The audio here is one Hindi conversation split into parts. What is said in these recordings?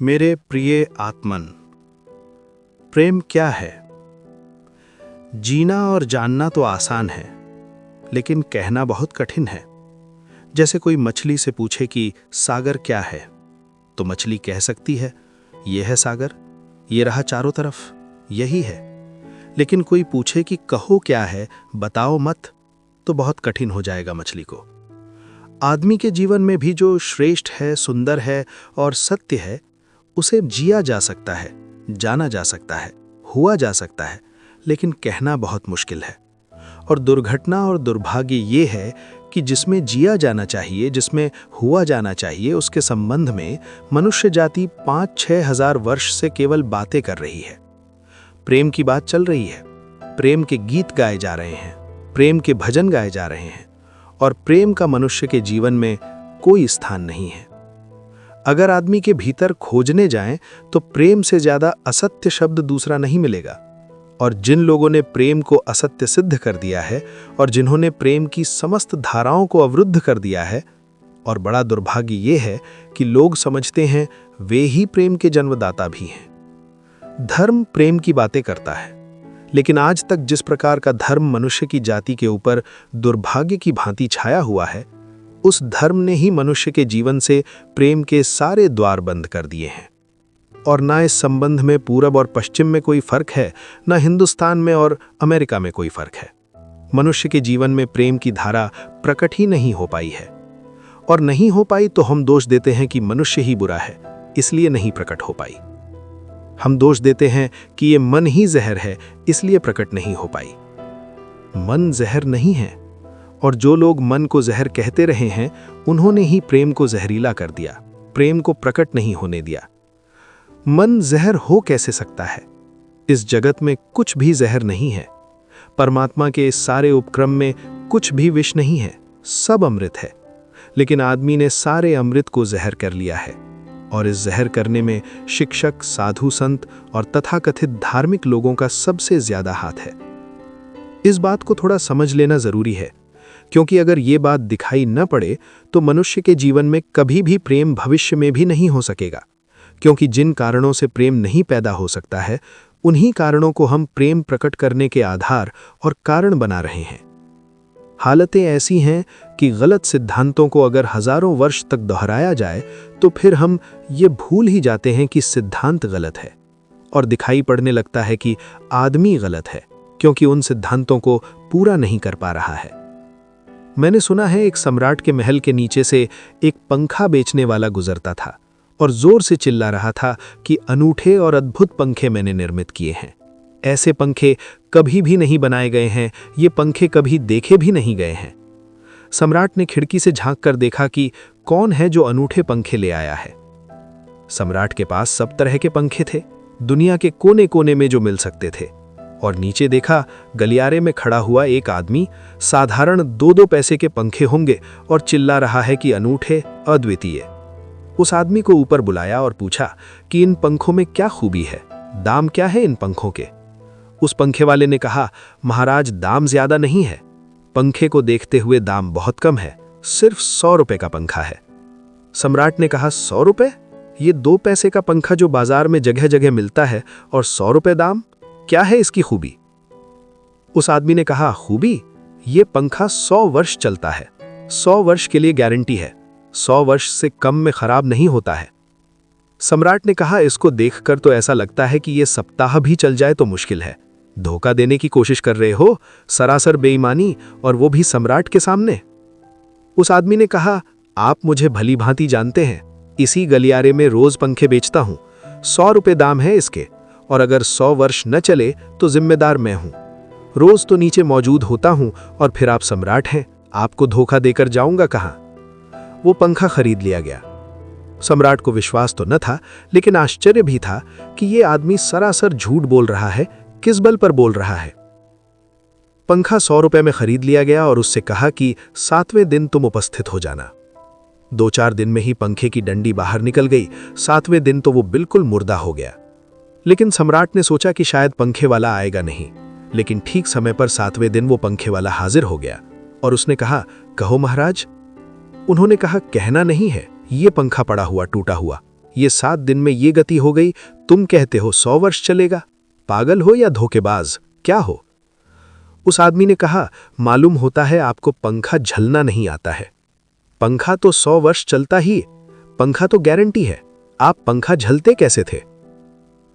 मेरे प्रिय आत्मन, प्रेम क्या है? जीना और जानना तो आसान है, लेकिन कहना बहुत कठिन है। जैसे कोई मछली से पूछे कि सागर क्या है, तो मछली कह सकती है, यह है सागर, ये रहा चारों तरफ, यही है। लेकिन कोई पूछे कि कहो क्या है, बताओ मत, तो बहुत कठिन हो जाएगा मछली को। आदमी के जीवन में भी जो श्रेष्ठ है, सुंदर है और सत्य है, उसे जिया जा सकता है, जाना जा सकता है, हुआ जा सकता है, लेकिन कहना बहुत मुश्किल है। और दुर्घटना और दुर्भाग्य ये है कि जिसमें जिया जाना चाहिए, जिसमें हुआ जाना चाहिए, उसके संबंध में मनुष्य जाति 5-6 हजार वर्ष से केवल बातें कर रही है। प्रेम की बात चल रही है, प्रेम के गीत गाए जा रहे हैं, प्रेम के भजन गाए जा रहे हैं, और प्रेम का मनुष्य के जीवन में कोई स्थान नहीं है। अगर आदमी के भीतर खोजने जाएं तो प्रेम से ज्यादा असत्य शब्द दूसरा नहीं मिलेगा। और जिन लोगों ने प्रेम को असत्य सिद्ध कर दिया है और जिन्होंने प्रेम की समस्त धाराओं को अवरुद्ध कर दिया है, और बड़ा दुर्भाग्य ये है कि लोग समझते हैं वे ही प्रेम के जन्मदाता भी हैं। धर्म प्रेम की बातें करता है, लेकिन आज तक जिस प्रकार का धर्म मनुष्य की जाति के ऊपर दुर्भाग्य की भांति छाया हुआ है, उस धर्म ने ही मनुष्य के जीवन से प्रेम के सारे द्वार बंद कर दिए हैं। और ना इस संबंध में पूरब और पश्चिम में कोई फर्क है, ना हिंदुस्तान में और अमेरिका में कोई फर्क है। मनुष्य के जीवन में प्रेम की धारा प्रकट ही नहीं हो पाई है, और नहीं हो पाई तो हम दोष देते हैं कि मनुष्य ही बुरा है, इसलिए नहीं प्रकट हो पाई। हम दोष देते हैं कि ये मन ही जहर है, इसलिए प्रकट नहीं हो पाई। मन जहर नहीं है, और जो लोग मन को जहर कहते रहे हैं, उन्होंने ही प्रेम को जहरीला कर दिया, प्रेम को प्रकट नहीं होने दिया। मन जहर हो कैसे सकता है? इस जगत में कुछ भी जहर नहीं है। परमात्मा के इस सारे उपक्रम में कुछ भी विष नहीं है, सब अमृत है। लेकिन आदमी ने सारे अमृत को जहर कर लिया है, और इस जहर करने में शिक्षक, साधु संत और तथाकथित धार्मिक लोगों का सबसे ज्यादा हाथ है। इस बात को थोड़ा समझ लेना जरूरी है, क्योंकि अगर ये बात दिखाई न पड़े तो मनुष्य के जीवन में कभी भी प्रेम भविष्य में भी नहीं हो सकेगा। क्योंकि जिन कारणों से प्रेम नहीं पैदा हो सकता है, उन्हीं कारणों को हम प्रेम प्रकट करने के आधार और कारण बना रहे हैं। हालतें ऐसी हैं कि गलत सिद्धांतों को अगर हजारों वर्ष तक दोहराया जाए तो फिर हम ये भूल ही जाते हैं कि सिद्धांत गलत है, और दिखाई पड़ने लगता है कि आदमी गलत है, क्योंकि उन सिद्धांतों को पूरा नहीं कर पा रहा है। मैंने सुना है एक सम्राट के महल के नीचे से एक पंखा बेचने वाला गुजरता था और जोर से चिल्ला रहा था कि अनूठे और अद्भुत पंखे मैंने निर्मित किए हैं। ऐसे पंखे कभी भी नहीं बनाए गए हैं, ये पंखे कभी देखे भी नहीं गए हैं। सम्राट ने खिड़की से झांक कर देखा कि कौन है जो अनूठे पंखे ले आया है। सम्राट के पास सब तरह के पंखे थे, दुनिया के कोने कोने में जो मिल सकते थे। और नीचे देखा, गलियारे में खड़ा हुआ एक आदमी साधारण 2-2 पैसे के पंखे होंगे और चिल्ला रहा है कि अनूठे, अद्वितीय। उस आदमी को ऊपर बुलाया और पूछा कि इन पंखों में क्या खूबी है, दाम क्या है इन पंखों के? उस पंखे वाले ने कहा, महाराज दाम ज्यादा नहीं है, पंखे को देखते हुए दाम बहुत कम है, सिर्फ 100 रुपए का पंखा है। सम्राट ने कहा, 100 रुपए? ये 2 पैसे का पंखा जो बाजार में जगह जगह मिलता है, और 100 रुपए दाम? क्या है इसकी खूबी? उस आदमी ने कहा, खूबी? ये पंखा 100 वर्ष चलता है, 100 वर्ष के लिए गारंटी है, 100 वर्ष से कम में खराब नहीं होता है। सम्राट ने कहा, इसको देखकर तो ऐसा लगता है कि ये सप्ताह भी चल जाए तो मुश्किल है। धोखा देने की कोशिश कर रहे हो, सरासर बेईमानी, और वो भी सम्राट के सामने। उस आदमी ने कहा, आप मुझे भली भांति जानते हैं, इसी गलियारे में रोज पंखे बेचता हूं, 100 रुपए दाम है इसके, और अगर 100 वर्ष न चले तो जिम्मेदार मैं हूं। रोज तो नीचे मौजूद होता हूं, और फिर आप सम्राट हैं, आपको धोखा देकर जाऊंगा कहां? वो पंखा खरीद लिया गया। सम्राट को विश्वास तो न था, लेकिन आश्चर्य भी था कि ये आदमी सरासर झूठ बोल रहा है, किस बल पर बोल रहा है। पंखा 100 रुपए में खरीद लिया गया और उससे कहा कि 7वें दिन तुम उपस्थित हो जाना। 2-4 दिन में ही पंखे की डंडी बाहर निकल गई, 7वें दिन तो वो बिल्कुल मुर्दा हो गया। लेकिन सम्राट ने सोचा कि शायद पंखे वाला आएगा नहीं, लेकिन ठीक समय पर 7वें दिन वो पंखे वाला हाजिर हो गया और उसने कहा, कहो महाराज। उन्होंने कहा, कहना नहीं है, ये पंखा पड़ा हुआ टूटा हुआ, ये 7 दिन में ये गति हो गई, तुम कहते हो 100 वर्ष चलेगा? पागल हो या धोखेबाज, क्या हो? उस आदमी ने कहा, मालूम होता है आपको पंखा झलना नहीं आता है। पंखा तो 100 वर्ष चलता ही, पंखा तो गारंटी है, आप पंखा झलते कैसे थे?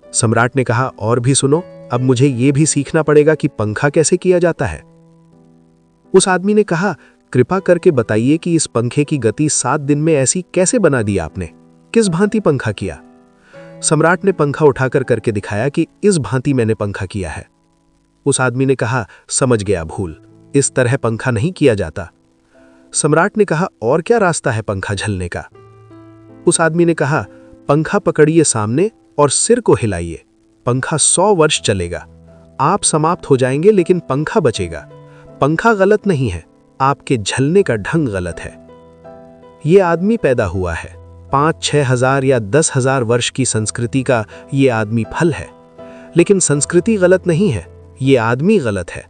सम्राट ने कहा, और भी सुनो, अब मुझे यह भी सीखना पड़ेगा कि पंखा कैसे किया जाता है। उस आदमी ने कहा, कृपा करके बताइए कि इस पंखे की गति 7 दिन में ऐसी कैसे बना दी आपने? किस भांति पंखा किया? सम्राट ने पंखा उठाकर करके दिखाया कि इस भांति मैंने पंखा किया है। उस आदमी ने कहा, समझ गया भूल, इस तरह पंखा नहीं किया जाता। सम्राट ने कहा, और क्या रास्ता है पंखा झलने का? उस आदमी ने कहा, पंखा पकड़िए सामने और सिर को हिलाइए, पंखा 100 वर्ष चलेगा। आप समाप्त हो जाएंगे लेकिन पंखा बचेगा। पंखा गलत नहीं है, आपके झलने का ढंग गलत है। ये आदमी पैदा हुआ है, 5-6 हजार या 10 हजार वर्ष की संस्कृति का ये आदमी फल है। लेकिन संस्कृति गलत नहीं है, ये आदमी गलत है।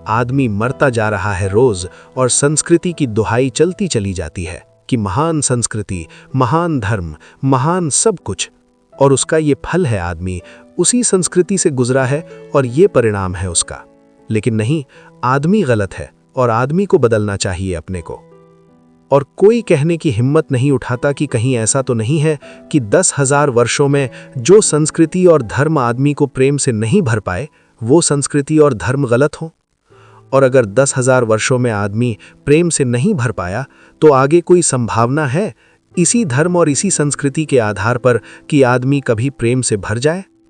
आदमी मरता जा रहा है रोज, और संस्कृति की दुहाई चलती चली जाती है कि महान संस्कृति, महान धर्म, महान सब कुछ, और उसका ये फल है आदमी उसी संस्कृति से गुजरा है और ये परिणाम है उसका। लेकिन नहीं, आदमी गलत है और आदमी को बदलना चाहिए अपने को। और कोई कहने की हिम्मत नहीं उठाता कि कहीं ऐसा तो नहीं है कि 10,000 वर्षों में जो संस्कृति और धर्म आदमी को प्रेम से नहीं भर पाए, वो संस्कृति और धर्म गलत हो। और अगर 10,000 वर्षों में आदमी प्रेम से नहीं भर पाया, तो आगे कोई संभावना है इसी धर्म और इसी संस्कृति के आधार पर कि आदमी कभी प्रेम से भर जाए?